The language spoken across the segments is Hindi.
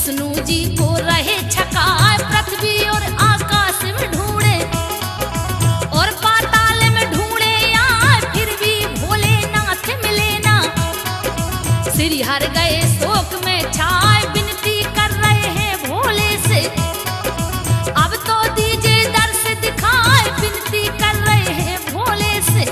विष्णु जी को रहे छकाए, पृथ्वी और आकाश में ढूंढे और पाताल में ढूंढे आए, फिर भी भोलेनाथ मिले ना। श्री हर गए शोक में छाए, विनती कर रहे हैं भोले से, अब तो दीजिए दर्श दिखाए, विनती कर रहे हैं भोले से।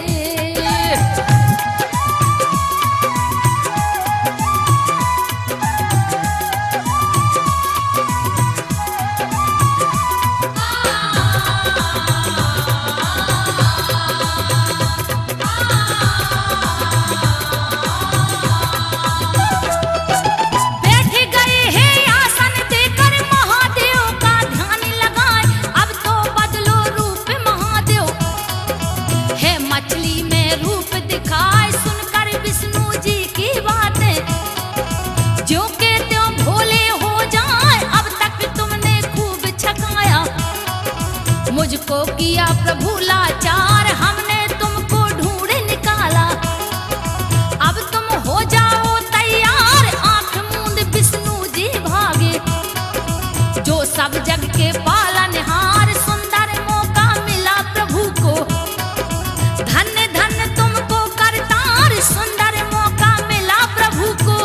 मुझको किया प्रभु लाचार, हमने तुमको ढूंढ निकाला, अब तुम हो जाओ तैयार। आंख मूंद विष्णु जी भागे, जो सब जग के पालनहार, सुंदर मौका मिला प्रभु को, धन्य धन्य तुमको करतार, सुंदर मौका मिला प्रभु को।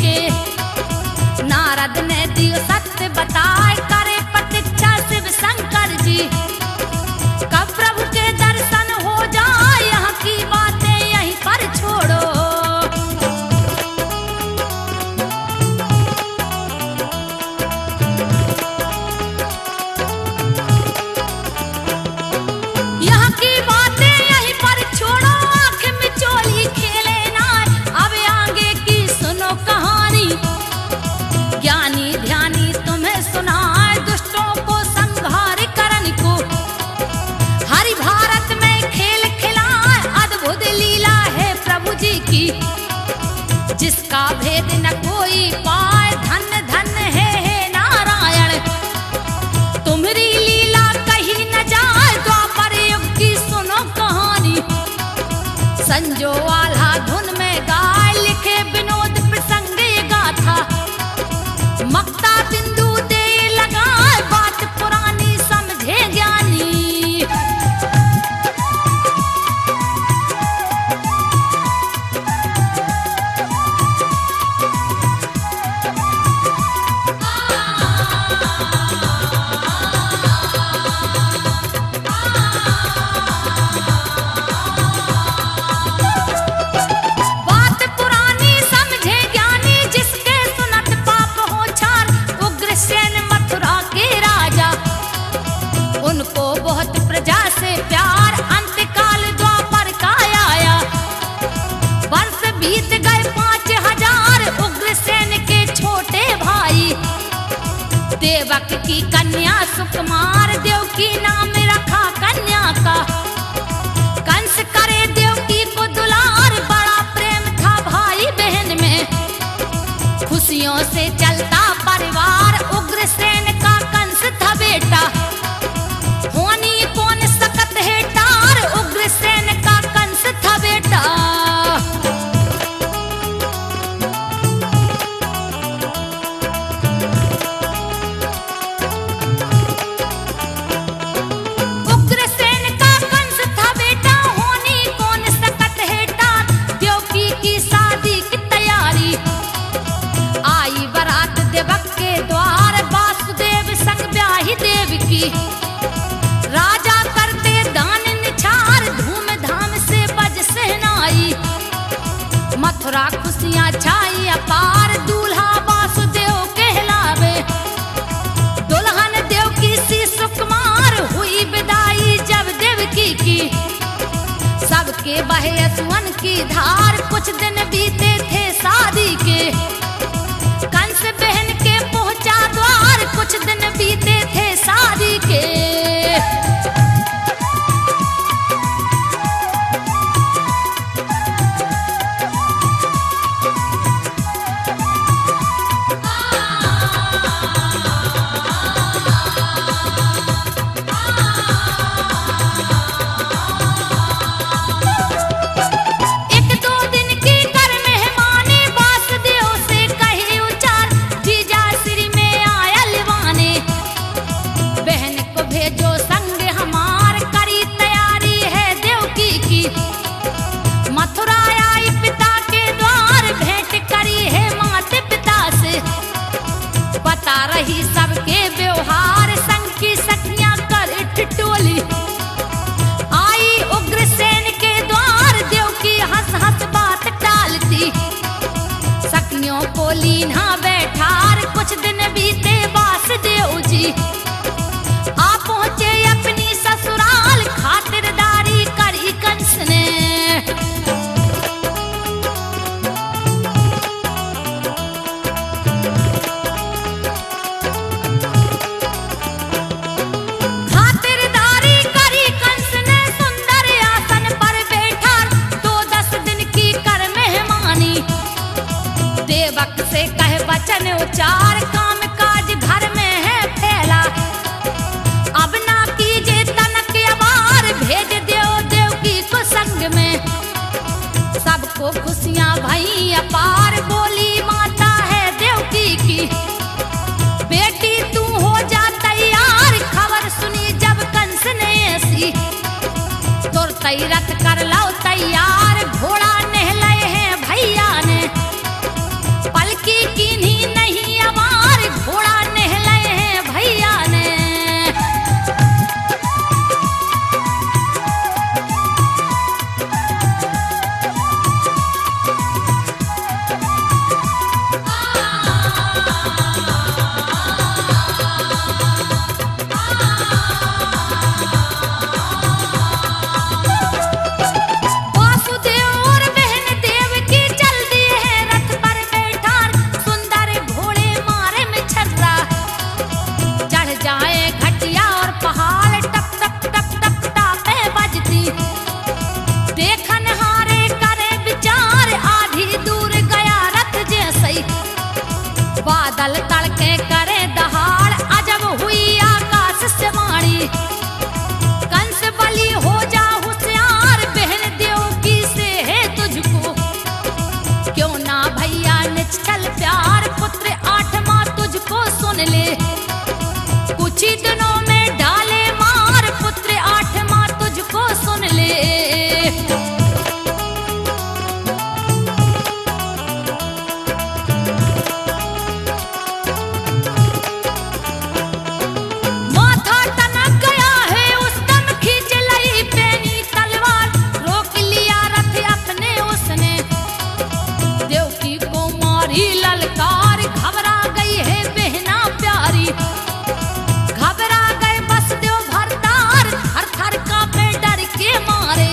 के। नारद ने दियो सत्य बताए, करे प्रतीक्षा शिव शंकर जी। कब प्रभु के दर्शन हो जाए, यहाँ की बातें यहीं पर छोड़ो। यहाँ की बातें यहीं पर छोड़ो, आँख में चोली खेले ना। अब आगे की सुनो कहानी, ज्ञानी ध्यानी तुम्हें सुनाए, दुष्टों को संहार करन को। हरि भारत में खेल खिलाए, अद्भुत लीला है प्रभु जी की। जिसका भेद न कोई पाए, धन्य धन्य है नारायण। तुम्हारी लीला कहीं न जाए, द्वापर युग की सुनो कहानी। संजो वाला धुन में गाय, लिखे विनोद प्रसंग ये गाथा। मक्ता बिंदु दे लगाए, बात पुरानी समझे ज्ञानी। बात पुरानी समझे ज्ञानी, जिसके सुनत पाप हो छार। उग्रसेन मथुरा के राजा, उनको बहुत प्रजा से प्यार। अंतकाल द्वापर का आया, वर्ष बीत गए 5000। उग्रसेन के छोटे भाई, देवक की कन्या सुकुमार। देवकी नाम रखा कन्या का, कंस करे देवकी को दुलार। बड़ा प्रेम था भाई बहन में, खुशियों से चलता परिवार। उग्रसेन का कंस था बेटा, होनी कौन सकत है टार। उग्रसेन का कंस था बेटा। उग्रसेन का कंस था बेटा, होनी कौन सकत है टार। देवकी की शादी की तैयारी, आई बारात देवक के द्वार। वासुदेव संग ब्याही देवकी, राजा करते दान निछार। धूमधाम से बज सहनाई, मथुरा खुशियाँ छाई अपार। दूल्हा वासुदेव कहलावे, दुल्हन देवकी सी सुकुमार। हुई विदाई जब देवकी की, सबके बहे असुवन की धार। कुछ दिन बीते थे शादी के, कंस बहन के पहुंचा द्वार। कुछ दिन बीते थे शादी के। एक दो दिन की कर मेहमानी, वासुदेव से कही उचार। जीजा श्री में आया लिवाने, बहन को भेजो संग हमार। करी तैयारी है देवकी की, मथुरा आई पिता के द्वार। भेंट करी है माते पिता से, बता रही सबके व्यवहार। संग की सखियां कर ठिठोली, आई उग्रसेन के द्वार। देवकी हंस हंस बात टालती, सखियों को लीना बैठार। कुछ दिन बीते वासुदेव जी, आ पहुंचे अपनी ससुराल। खातिरदारी करी कंस ने, खातिरदारी करी कंस ने। सुंदर आसन पर बैठा, 2-10 दिन की कर मेहमानी। देवक से कहे वचन उचार, काम काज घर में है फैला। अब ना कीजिए तनक अवार, भेज देव देवकी को संग में। सबको खुशियां भई अपार, बोली माता है देवकी की। बेटी तू हो जा तैयार, खबर सुनी जब कंस ने ऐसी। तुरतई रथ कर लो तैयार, घोड़ा नहलाए हैं भैया ने। पलकी बादल तड़के करे दहाड़, अजब हुई आकाश से वाणी। कंस बलि हो जा होशियार, बहन देवकी से है तुझको क्यों ना भैया निश्चल प्यार। पुत्र आठवां तुझको सुन ले, कुछ ही दिनों में डाले मार। पुत्र आठवां तुझको सुन ले। माथा टनक गया है उस दम, खींच लई पैनी तलवार। रोक लिया रथ अपने उसने, देवकी को मारी ललकार। घबरा गई है बहना प्यारी, घबरा गए बसदेव भरतार। थर थर कांपे डर के मारे,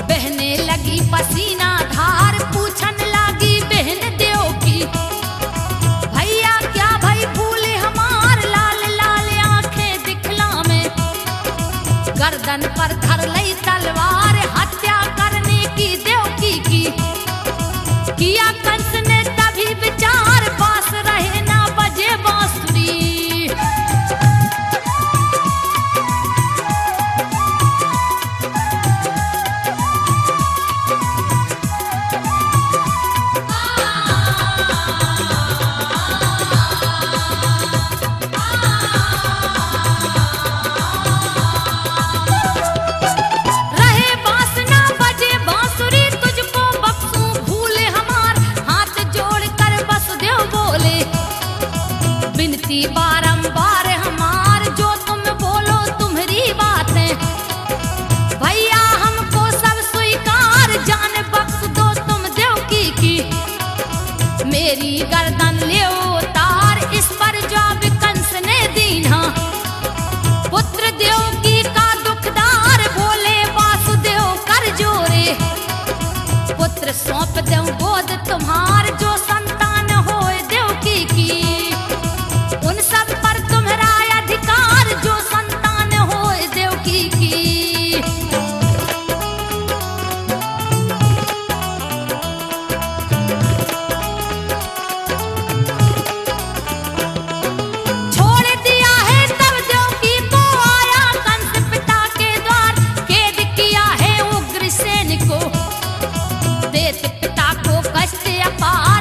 बहने लगी पसीना धार। पूछन लगी बहन देवकी, भैया क्या भाई भूले हमार। लाल लाल आंखें दिखला में, गर्दन पर धर लई तलवार। हत्या करने की देवकी की किया कंस ने तभी विचार। पास रहे ना बजे बांसुरी, रहे बांस ना बजे बांसुरी। तुझको बख्शूं भूले हमार, हाथ जोड़ कर वसुदेव बोले विनती बारंबार हमार। जो तुम बोलो तुम्हारी बातें, भैया हमको सब स्वीकार। जान बख्श दो तुम देवकी की, मेरी गर्दन ले उतार। इस पर जवाब कंस ने दीना, पुत्र देवकी का दुखदार। बोले वासुदेव कर जोरे, पुत्र सौंप दूं गोद तुम्हार। जो संतान होए देवकी की, उन सब पर तुम्हारा अधिकार। जो संतान होए देवकी की। छोड़ दिया है तब देवकी को, आया कंस पिता के द्वार। कैद किया है उग्रसेन को, देत पिता को कष्ट अपार।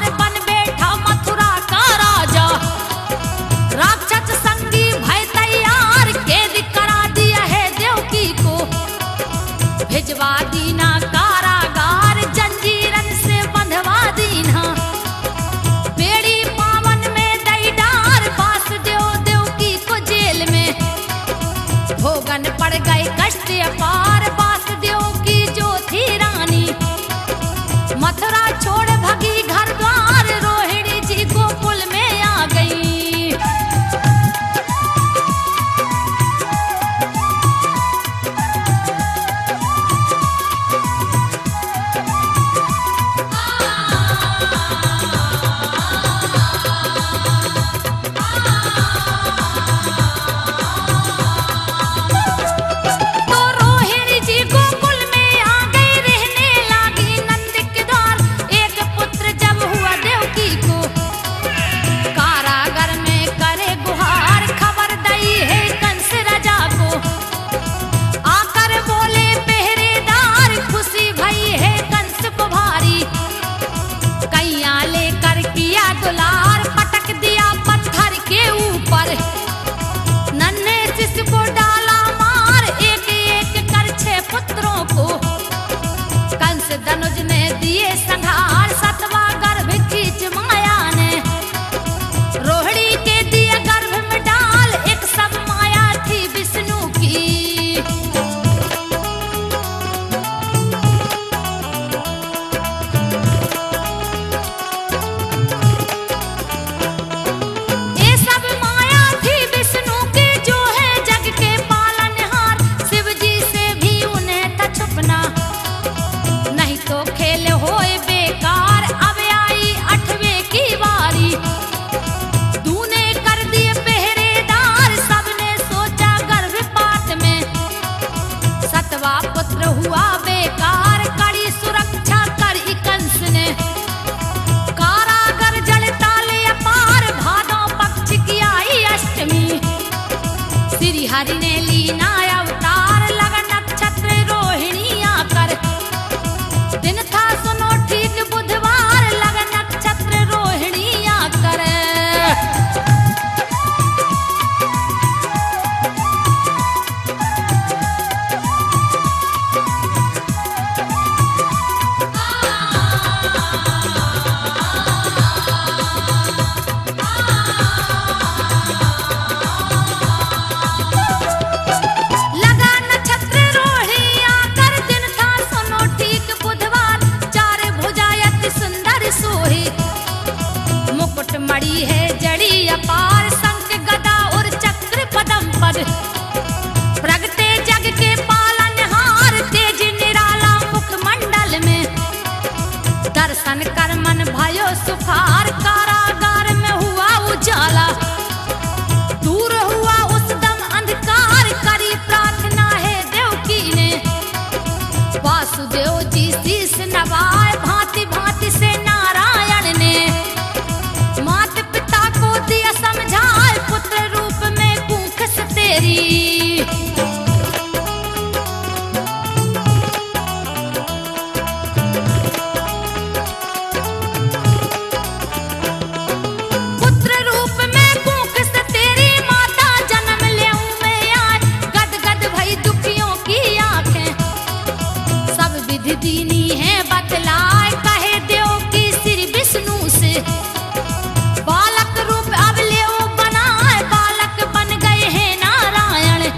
बालक रूप अब ले बनाए, बालक बन गए हैं नारायण।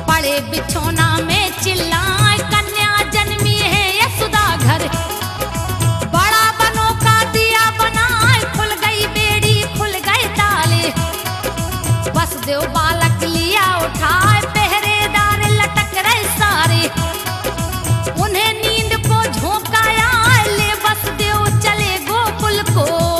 पड़े बिछौना में चिल्लाए, कन्या जन्मी है यशोदा घर। बड़ा बनों का दिया बनाए, खुल गई बेड़ी खुल गए ताले। वसुदेव बालक लिया उठाए, पहरेदार लटक रहे सारे। उन्हें नींद को झोंकाया, ले वसुदेव चले गोकुल को।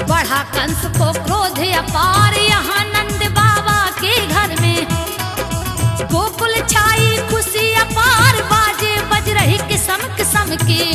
बढ़ा कंस को क्रोध अपार यहाँ नंद बाबा के घर में। गोकुल छाई खुशी अपार बाजे बज रही किस्म किस्म के।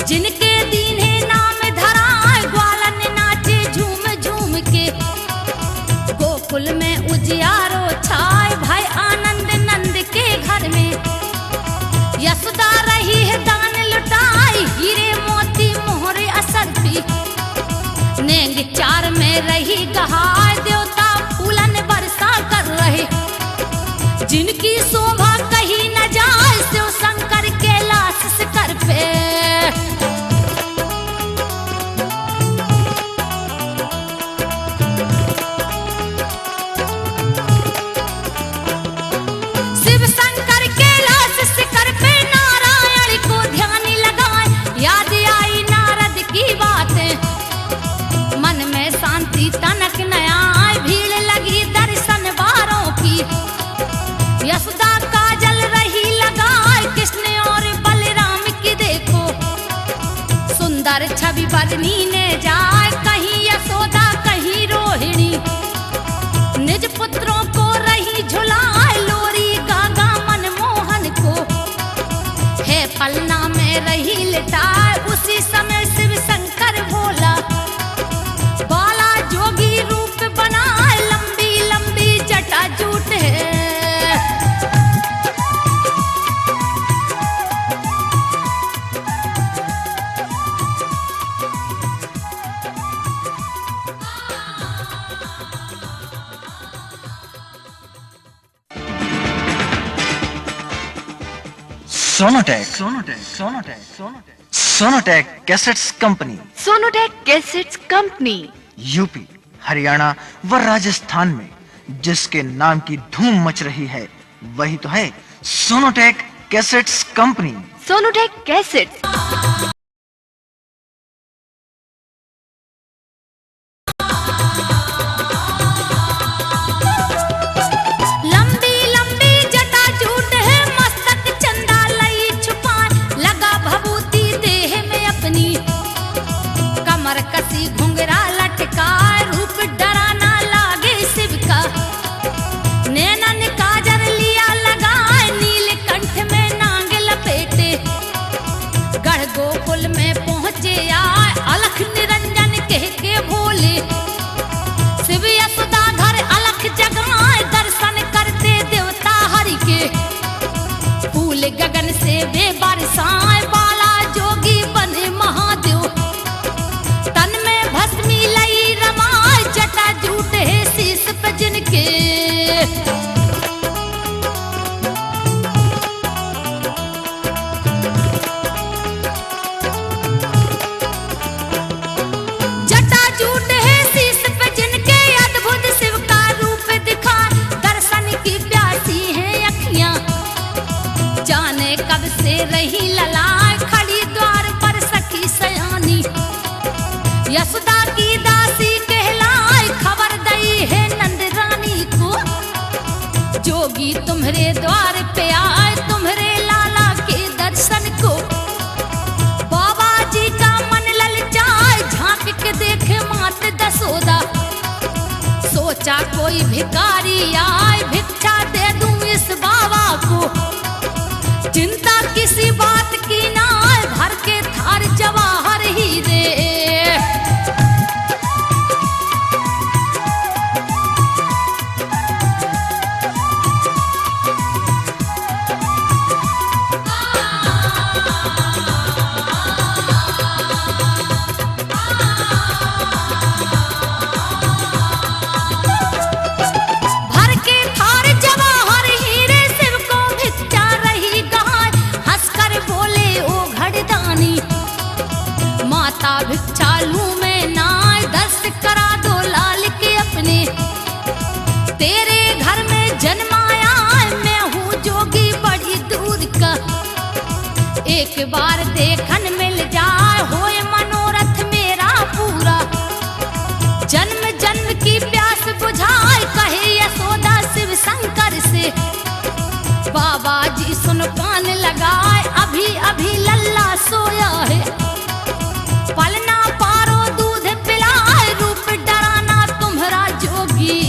जिनके दीने नाम धराए ग्वालन नाचे झूम झूम के। गोकुल में उजियारो छाए भाई आनंद नंद के घर में। यशोदा रही है दान लुटाई हीरे मोती मोहरे असर पी। नेंग चार में रही गहाय देवता फूलन बरसा कर रहे। जिनकी शोभा कहीं न जाए शिव शंकर के लाश से कर पे। शिव शंकर के लाश शिखर पे नारायण को ध्यान लगाए। याद आई नारद की बातें मन में शांति तनक न आए। भीड़ लगी दर्शन बारों की। यशोदा काजल रही लगाए कृष्ण और बलराम की देखो। सुंदर छवि बदनी ने जाए कहीं यशोदा कहीं रोहिणी। निज पुत्रों को रही झुलाए लोरी गागा मनमोहन को। है पलना में रही लिटाए उसी समय शिव शंकर बोला। बाला जोगी रूप बनाए लंबी लंबी जटा जूट है। Sonotech cassettes company. Sonotech cassettes company UP, Haryana व राजस्थान में जिसके नाम की धूम मच रही है वही तो है Sonotech cassettes company. Sonotech cassettes. कसी घुंघरा लटका रूप डराना लागे शिव का। नैनन काजर लिया लगाए नीलकंठ में नांग लपेटे। गढ़ गोकुल में पहुंचे आए अलख निरंजन कह के बोले। शिव यशोदा घर अलख जगाए दर्शन करते देवता हरि के। फूल गगन से वे बरसाए बाला जोगी बने महादेव। भस्मी लई रमाए जटा जूट है शीस पे जिनके। जटा जूट है शीस पे जिनके अद्भुत शिव का रूप दिखा। दर्शन की प्यासी है अखियां जाने कब से रही ललाए। खड़ी द्वार पर सखी सयानी यशोदा की दासी कहलाए। खबर दई है नंद रानी को। जोगी तुम्हारे द्वार पे आए तुम्हारे लाला के दर्शन को। बाबा जी का मन ललचाए झांक के देखे मात दसोदा। सोचा कोई भिखारी आए भिक्षा दे दूं इस बाबा को। चिंता किसी बात की ना भर के थार जवाहर हीरे। बोले भिक्षा लूं मैं नाय, दर्श करा दो लाल के अपने। तेरे घर में जन्माया मैं हूँ जोगी बड़ी दूर का, एक बार देखन मिल जाए होए मनोरथ मेरा पूरा। जन्म जन्म की प्यास बुझाए कहे यशोदा शिव शंकर से, बाबा जी सुन कान लगाए अभी अभी लल्ला सोया है। पलना पारो दूध पिलाए रूप डराना तुम्हारा जोगी।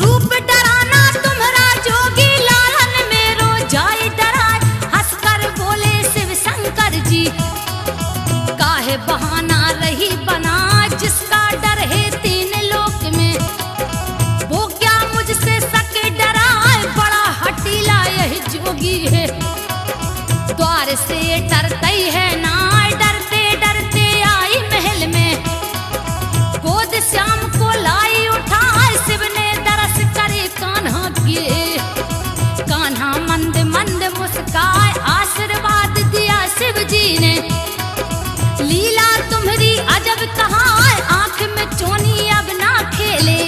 रूप डराना तुम्हारा जोगी, लालन मेरो जाय डराए। हंसकर बोले शिव शंकर जी, काहे बहाना रही बना जिसका डर है तीन लोक में। वो क्या मुझसे सके डराए, बड़ा हटीला यह जोगी है। द्वार से डरते है ना, डरते डरते आई महल में। गोद श्याम को लाई उठाए, शिव ने दरस करे कान्हा के। कान्हा मंद मंद मुस्काए, आशीर्वाद दिया शिव जी ने। लीला तुम्हारी अजब कहाँ, आंख में चोनी अब ना खेले।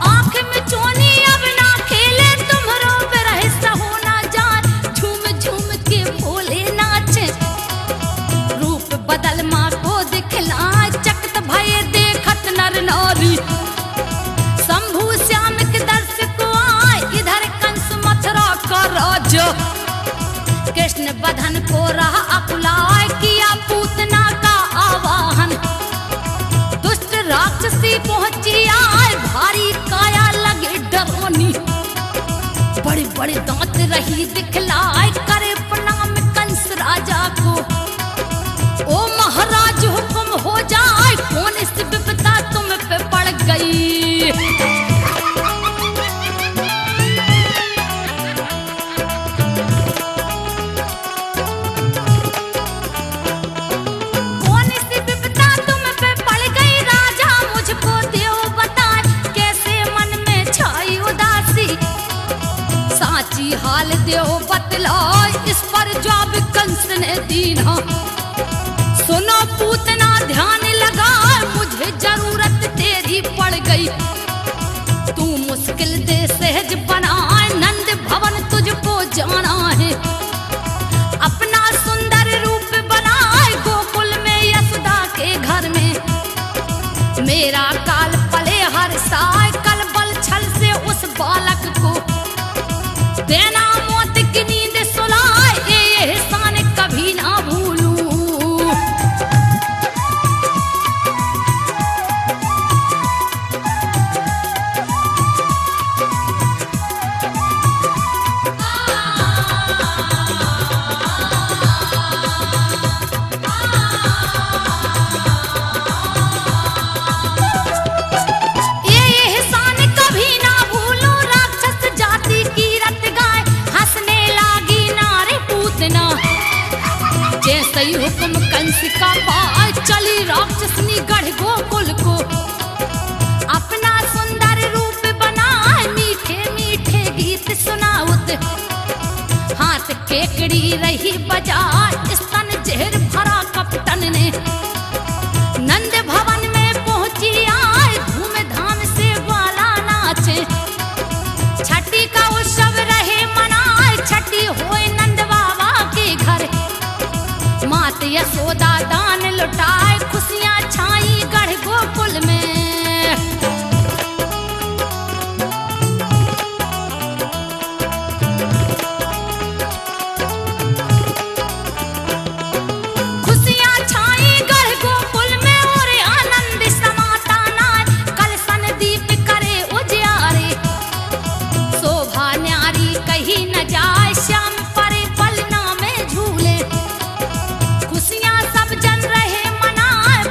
आंख में चोनी अब ना खेले, तुम्हारो बिरह सहु ना जाए। झूम झूम के भोले नाचे, रूप बदल माँ को दिखलाए। चकित भये देखत नर नारी, शंभु श्याम के दर्श को आए। इधर कंस मथुरा का राजा, कृष्ण बधन को रहा अकुलाए। किया पूतना का आवाहन, दुष्ट राक्षसी पहुंची आए। भारी काया लगे डरानी, बड़े बड़े दांत रही दिखलाए। करे प्रणाम कंस राजा को, ओ महाराज हुक्म हो जाए। कौन इस विपदा तुम पे पड़ गई। कौन सी विपदा तुम पे पड़ गई, राजा मुझको देव बताए। कैसे मन में छाई उदासी, साची हाल देव बतलाए। इस पर जवाब कंस ने दीना, सुनो पूतना ध्यान लगा। मुझे जरूरत तेरी पड़ गई, तू मुश्किल दे सहज बनाए। नंद भवन तुझको जाना है, अपना सुंदर रूप बनाए। गोकुल में यशोदा के घर में मेरा काल पले हर साय। कल बल छल से उस बालक को देना मौत की नींद सुलाए। ये एहसान कभी ना भूलूं। ये एहसान कभी ना भूलूं। राक्षस जाति की रत गाय, हंसने लागी नारे पूतना। जैसे ही हुक्म कंस का पाए, चली राक्षसनी गढ़ गोकुल को। अपना सुंदर रूप बनाए, मीठे मीठे गीत सुनाउत। हाथ केकड़ी रही बजाए, स्तन जहर भरा कपटन ने। नंद भवन में पहुंची आए, धूमधाम से वाला नाचे। छठी का उत्सव रहे मनाए, छठी होए नंद बाबा के घर। मात यशोदा दान लुटाए, खुशियां छाई गढ़ गोकुल में। खुशियां छाई गढ़ गोकुल में, और आनंद समाता नाय। कलसन दीप करे उजियारे, शोभा न्यारी कहीं न जाए। श्याम परे पलना में झूले, खुशियां सब जन रहे मनाए।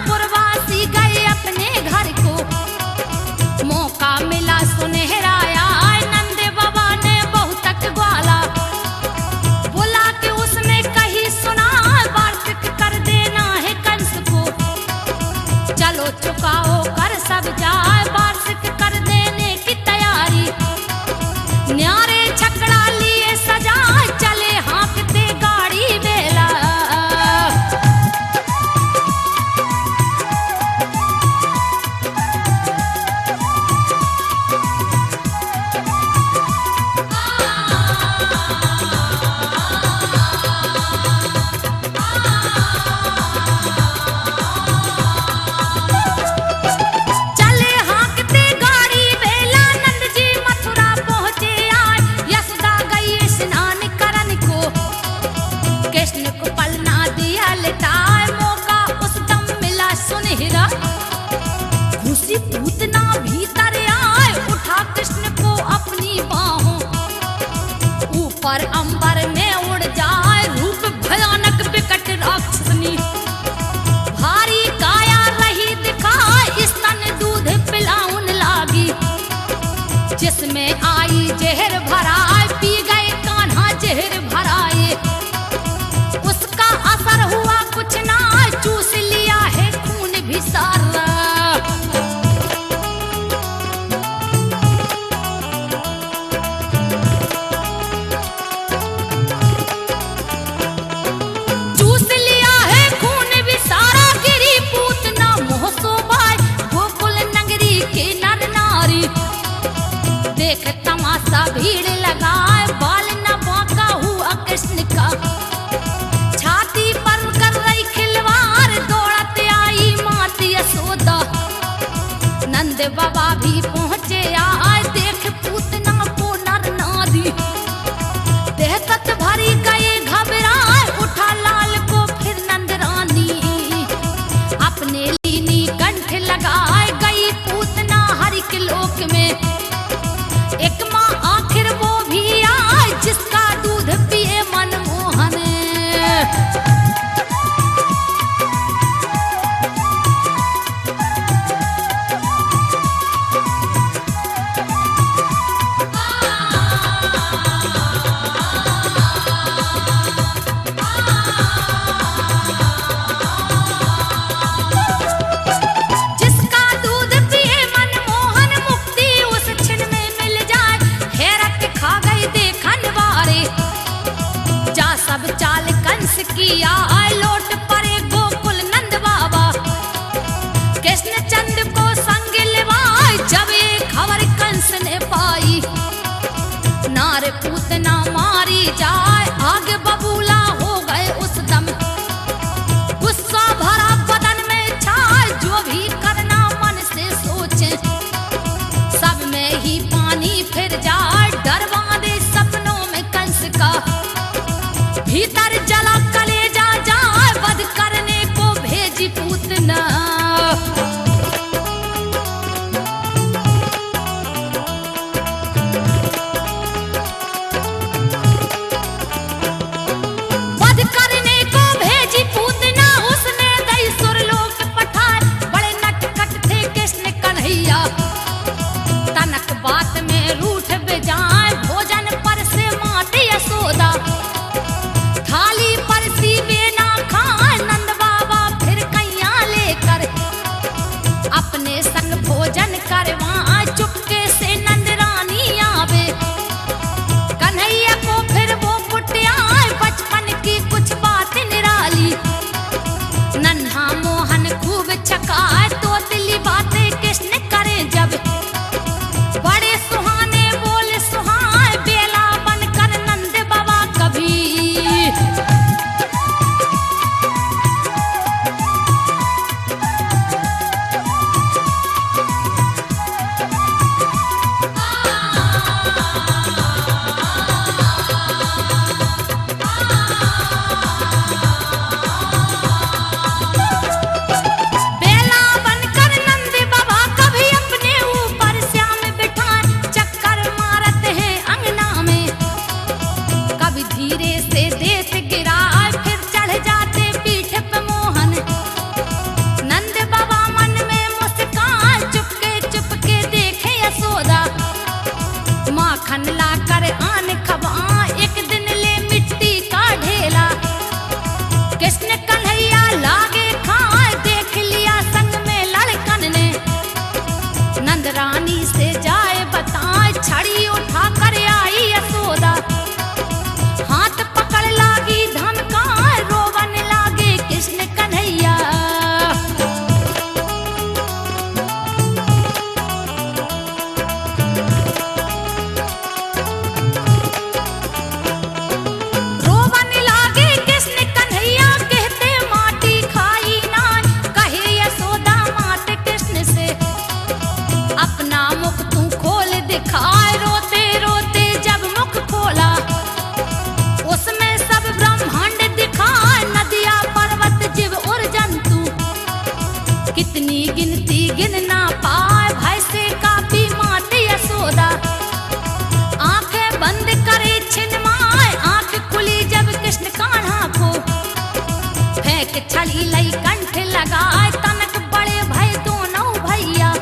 एक छड़ी लई कंठ लगाए तनक बड़े भय दोनों भैया।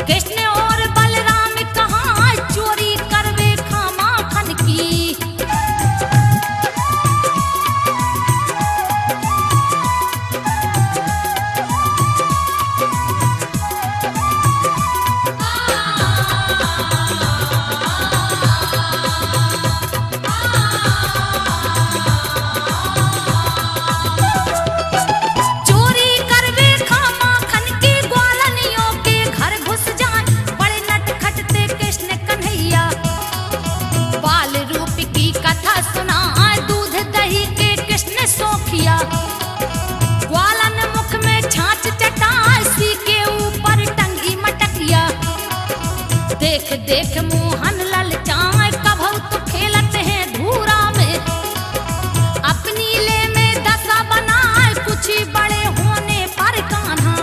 कृष्ण और बलराम कहाँ चोरी करवे खामा खन की। चोरी करवे खामा खन की ग्वालनियों के घर घुस जाए बड़े नटखटते कृष्ण कन्हैया। बाल रूप की कथा सुना दूध दही के कृष्ण सोखिया। ग्वालन मुख में छाछ चटाए सी के ऊपर टंगी मटकिया। देख देख मोहन ललचाए कभू तो खेलत हैं धूरा में। अपनी ले में दशा बनाए कुछ ही बड़े होने पर कान्हा।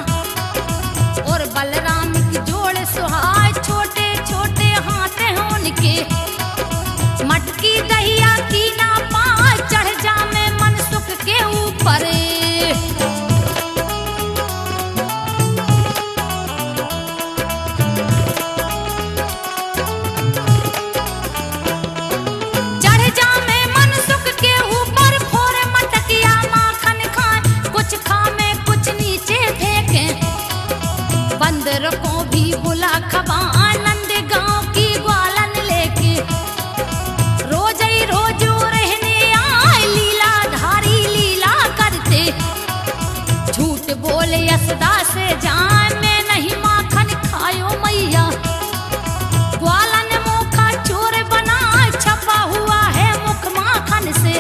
और बलराम की जोड़ सुहाए छोटे छोटे हाथ हैं उनके। मटकी दहिया की ना पाए चढ़ जा में मनसुख के ऊपर। चढ़ जा में मनसुख के ऊपर फोर मटकिया माखन खाए कुछ खामे कुछ नीचे फेंके। बंदर को भी बुला खबा नंद गांव की ग्वालन लेके। रोज ही रोज रहने आए लीलाधारी लीला करते। झूठ बोले यशोदा से जाए मैं नहीं माखन खायो मैया। ग्वालन मोखा चोर बना छपा हुआ है मुख माखन से।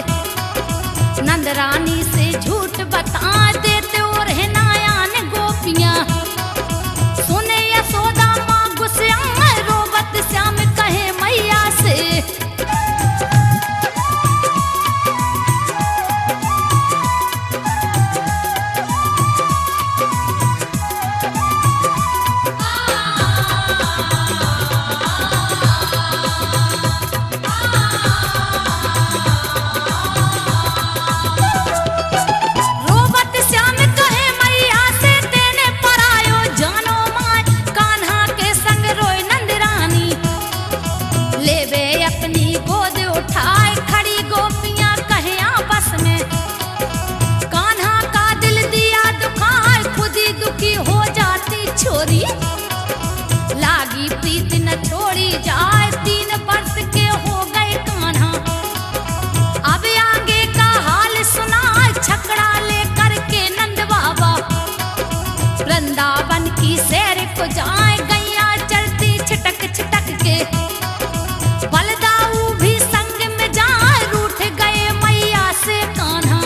नंद रानी से झूठ बता देते और है नायान गोपियां। सुने यशोदा माँ गुस्सा रोबत श्याम कहे मैया से। रोबत श्याम कहे मैया से तेने परायो जानो माय। कान्हा के संग रोए नंद रानी। लेवे अपनी गोद उठाए खड़ी गोपियां कहे आपस में। कान्हा का दिल दिया दुखाए खुद ही दुखी हो जाती छोरी। लागी प्रीत न छोड़ी जाए 3 वर्ष के हो गए कान्हा। अब आगे का हाल सुना छकड़ा लेकर के नंद बाबा। वृंदावन की सैर को जाए गैया चलती छिटक छिटक के। बलदाऊ भी संग में जाए रूठ गए मैया से कान्हा।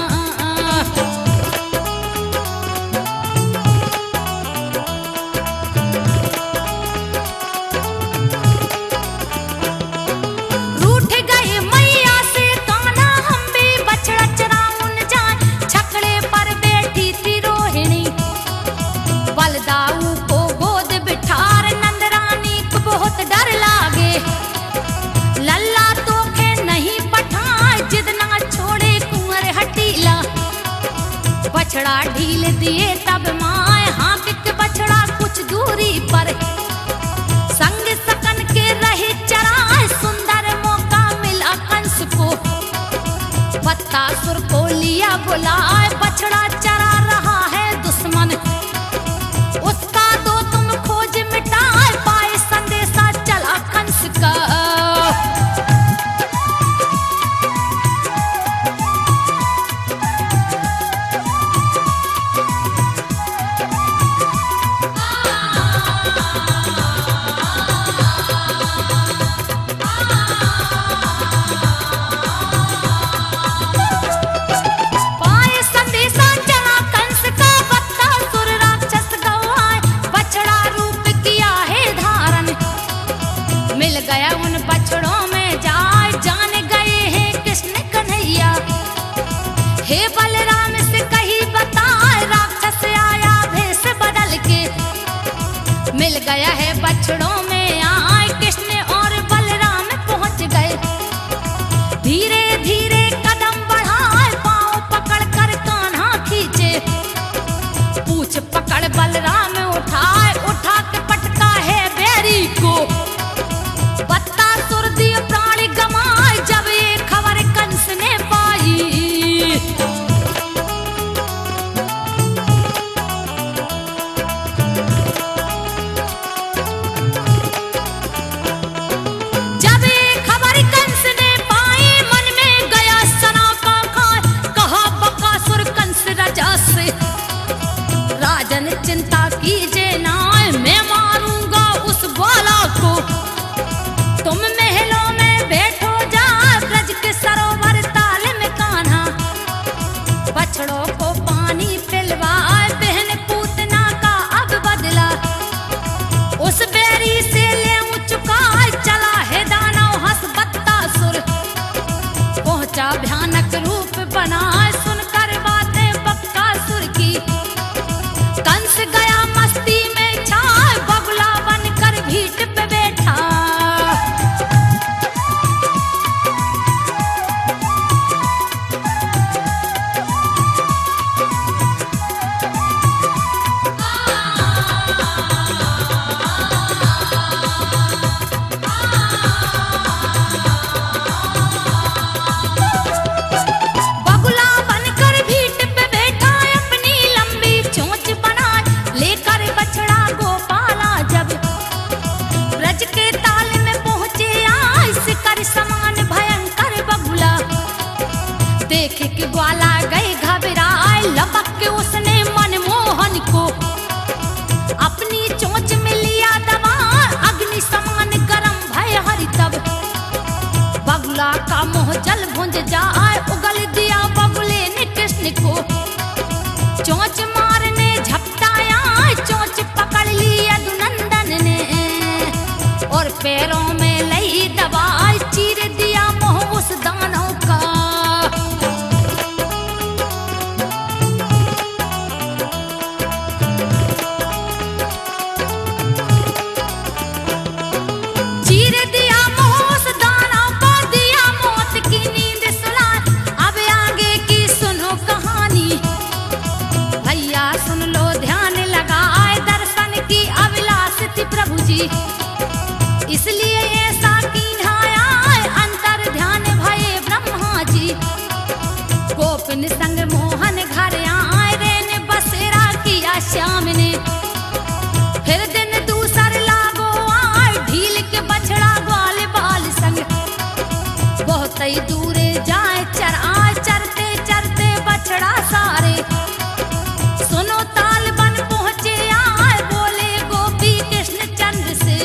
रूठ गए मैया से कान्हा हम भी बछड़ा चराउन जाए। छकड़े पर बैठी थी रोहिणी। बलदाऊ को गोद बिठार नंद रानी को बहुत डर लागे। लल्ला तो के नहीं पठाए जिद ना छोड़े कुंवर हटीला। बछड़ा ढील दिए तब माए हाँक के बछड़ा कुछ दूरी पर। संग सकन के रहे चराए सुंदर मौका मिला कंस को। बत्तासुर को लिया बुलाए बछड़ा चरा रहा है दुश्मन। उसका दो तुम खोज मिटाए पाए संदेशा चला कंस का। पाए संदेशा चला कंस का। बत्तासुर राक्षस गवाए बछड़ा रूप किया है धारण। मिल गया उन बछड़ों में जाए जान गए हैं कृष्ण कन्हैया। हे बलराम से कही बताए राक्षस आया भेष बदल के। मिल गया है बछड़ों में आए कृष्ण और बलराम पहुंच गए। धीरे धीरे कदम बढ़ाए पांव पकड़ कर कान्हा को पानी पिलवाए, बहन पूतना का अब बदला। उस बेरी से ले चुकाए, चला है दानव हंस बत्तासुर। पहुंचा भयानक रूप बनाए, सुनकर बातें बक्कासुर की। कंस गया मस्ती में छाए, बगुला बनकर भीट पे बैठा। बगुला बनकर भीट पे बैठा, अपनी लंबी चोंच बनाए, लेकर बछड़ा गोपाला। जब ब्रज के ताल में पहुंचे आए, शिकर समान भयंकर बगुला। देख के ग्वाला गए घबराए, लपक के उसने मनमोहन को अपनी चोंच में लिया दबा। अग्नि समान गरम भय हरि तब बगुला का मुंह जल भुंज जाए, उगल दिया बगुले ने कृष्ण को। चोंच मारने झपटाया, चोंच पकड़ ली यदुनंदन ने, और पैरों में लई दबाए, चीर दिया मुंह उस दानव का। चीर दिया मुंह उस दानव को, दिया मौत की नींद सुलाए। अब आगे की सुनो कहानी, भैया सुन लो ध्यान लगाए। दर्शन की अभिलाष थी प्रभु जी, इसलिए ऐसा कीन्हाया, अंतर ध्यान भये ब्रह्मा जी। गोपिन संग मोहन घर आए, रेन बसेरा किया श्याम ने। फिर दिन दूसर लागो आए, ढील के बछड़ा ग्वाल बाल संग। बहुत ही दूरे जाए चर आए, चरते चरते बछड़ा सारे। सुनो ताल बन पहुंचे आए, बोले गोपी कृष्ण चंद्र से।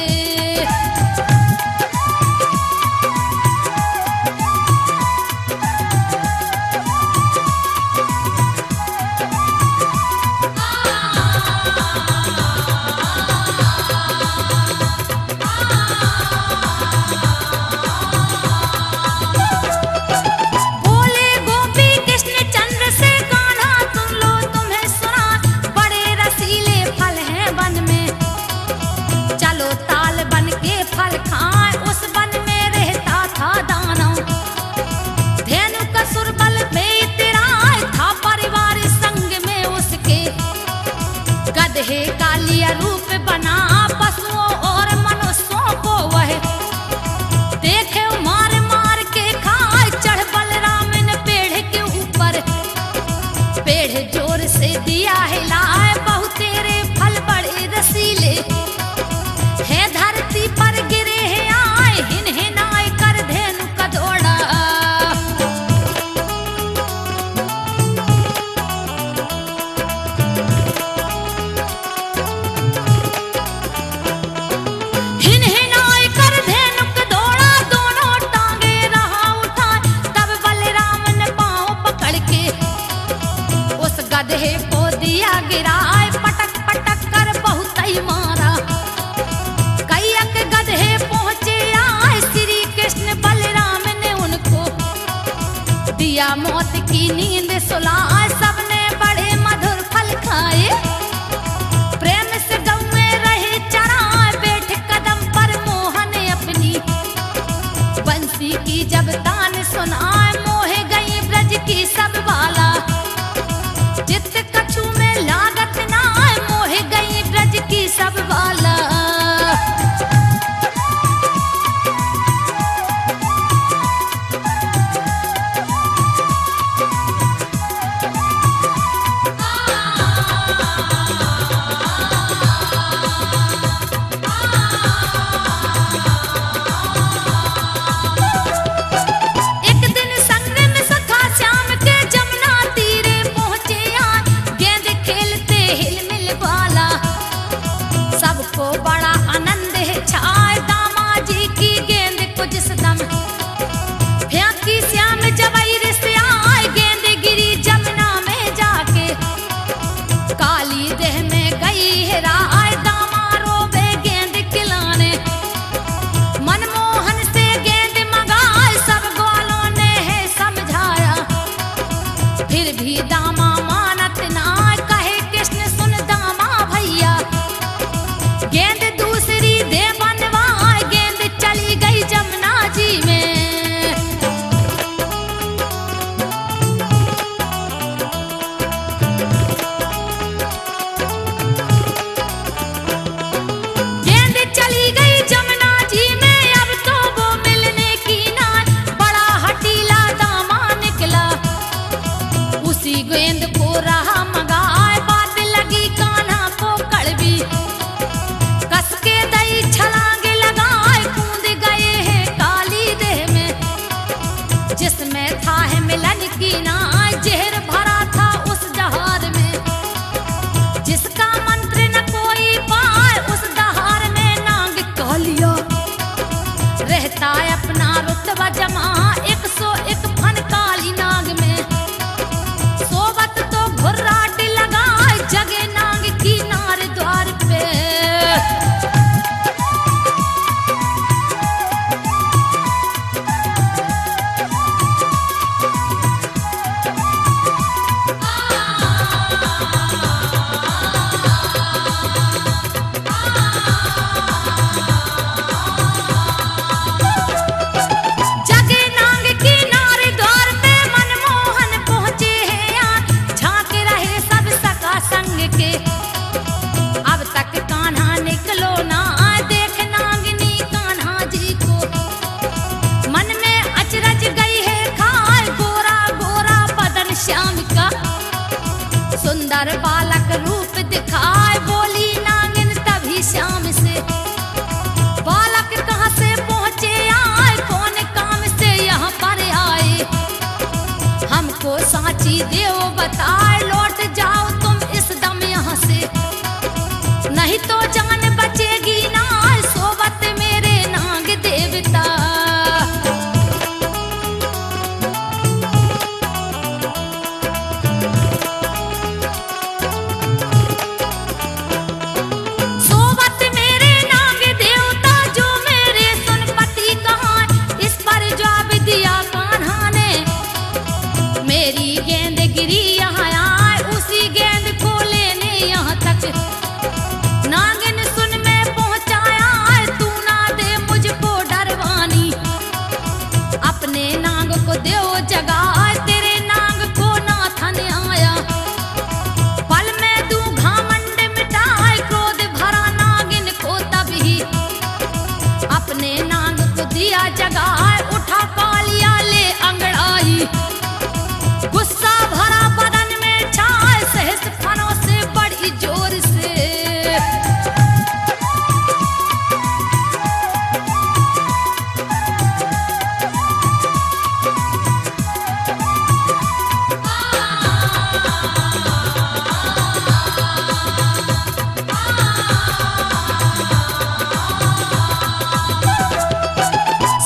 बोले गोपी कृष्ण चंद्र से, कान्हा सुन लो तुम्हें सुना। बड़े रसीले फल हैं वन में, चलो ताल बन के फल खाए। उस वन में रहता था दानव, धेनु का सुरबल बेतराए था परिवार संग में उसके। गधे का लिया रूप बना, पशुओं और मनुष्यों को वह देखे मार मार के खाए। चढ़ बलराम ने पेड़ के ऊपर, पेड़ जोर से दिया हिलाए। बहु तेरे फल बड़े रसीले है, धरती पर गिरे हैं आए। हिन हिनाए कर धेनु का दौड़ा, हिन हिनाए कर धेनु का दौड़ा। दोनों टांगे रहा उठा, तब बलराम ने पांव पकड़ के उस गधे को दिया गिराए। पटक पटक कर बहुत ही मारा, कैयक गधे पहुंचे आए। श्री कृष्ण बलराम ने उनको दिया मौत की नींद सुलाए। सबने बड़े मधुर फल खाए, प्रेम से गौ में रहे चराए। बैठ कदम पर मोहन अपनी, बंसी की जब तान सुनाए। मोहे गई ब्रज की सब बाला, चित्त कछु में लागत ना। मोहे गई ब्रज की सब बाला। को रहा मगाए, बात लगी कान्हा को कड़वी, कस के दई छलांगे लगाए, कूद गए हैं काली देह में, जिसमें था है मिलन की नाय, जहर भरा था उस जहार में, जिसका मंत्र न कोई पाए, उस दहार में नाग कह लिया, रहता है अपना रुतबा जमा, 101 फन काली नाग में, सोबत तो घुर्राट लगाए, जगे नाग की नार द्वार पे। जगे नाग की नार द्वार पे मनमोहन पहुंचे हैं यहाँ, झांक रहे सब सका संग के, अब तक कान्हा निकलो ना, देख नागिनी कान्हा जी को, मन में अचरज गई है खाए, गोरा गोरा बदन श्याम का, सुंदर बालक रूप दिखाए, बोली नागिन तभी श्याम से, बालक कहाँ से पहुंचे आए, कौन काम से यहाँ पर आए, हमको सांची देव बताए, लौट जाओ तुम इस दम यहाँ से, नहीं तो जान बचेगी ना, सोबत मेरे नाग देवता। सोबत मेरे नाग देवता, जो मेरे सुनपति कहाँ, इस पर जवाब दिया कान्हा ने, मेरी गेंद गिरी यहाँ आए, उसी गेंद को लेने यहाँ तक, नागिन सुन में पहुंचाया, तू ना दे मुझको डरवानी, अपने नाग को देव जगाए, तेरे नाग को नाथन आया, पल में दू घमंड मिटाए, क्रोध भरा नागिन को तभी, अपने नाग को दिया जगाए, उठा कालिया ले अंगड़ाई, गुस्सा भरा बदन में छाए, सहस फनों से बड़ी जोर से,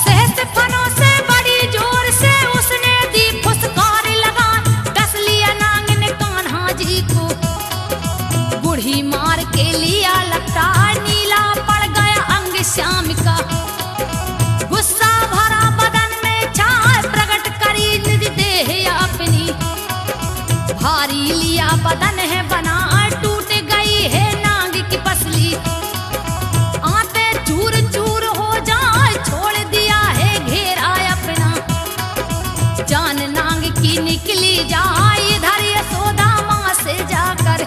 सहस फनों से बड़ी जोर से उसने दी फुसकार लगा, डस लिया नागिन कान्हा जी को, बूढ़ी मार के लिया लगता, नीला पड़ गया अंग श्याम का, गुस्सा भरा बदन में छाए, प्रकट करी निज देह अपनी, भारी लिया बदन है बना, टूट गई है नाग की पसली, आते चूर चूर हो जाए, छोड़ दिया है घेरा अपना, जान नाग की निकली जाए, इधर यशोदा माँ से जाकर,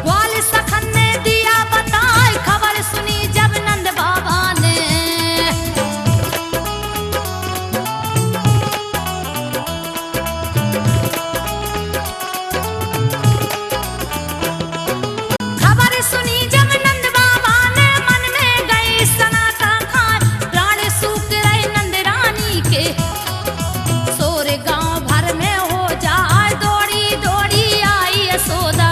ग्वाल सखन ने दिया बताए, खबर सुनी जब नंद बाबा ने, खबर सुनी जब नंद बाबा ने, मन में गई सनाता खान, प्राण सूख रहे नंद रानी के, सोरे गांव भर में हो जाए, दौड़ी दौड़ी आई यशोदा,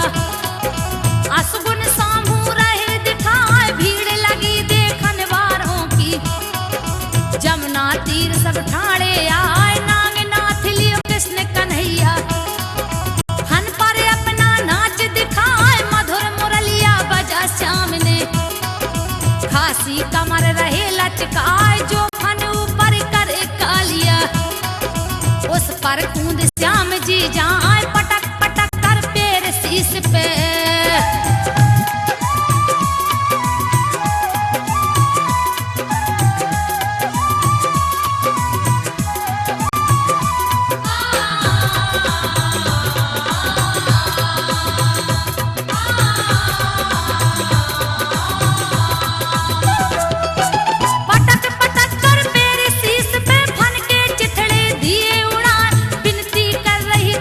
असगुन सामू रहे दिखाए, भीड़ लगी देखन वारों की, जमुना तीर सब ठाणे आए, नागनाथ लियो कृष्ण कन्हैया, हन पर अपना नाच दिखाए, मधुर मुरलिया बजा श्याम ने, खासी कमर रहे लचकाए, जो फन ऊपर करे कालिया, उस पर कूद श्याम जी जाए, पटक पटक कर पैर शीश पे,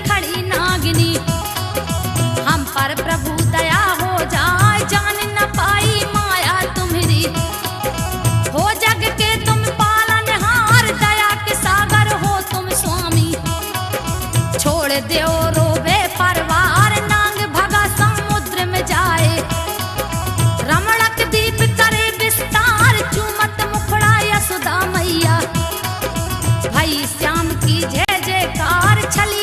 खड़ी छोड़ दो रोबे परवार, नांग भगा समुद्र में जाए। रमणक दीप करे विस्तार, चूमत मुखड़ा यशोदा मैया। भाई श्याम की जय जयकार, छली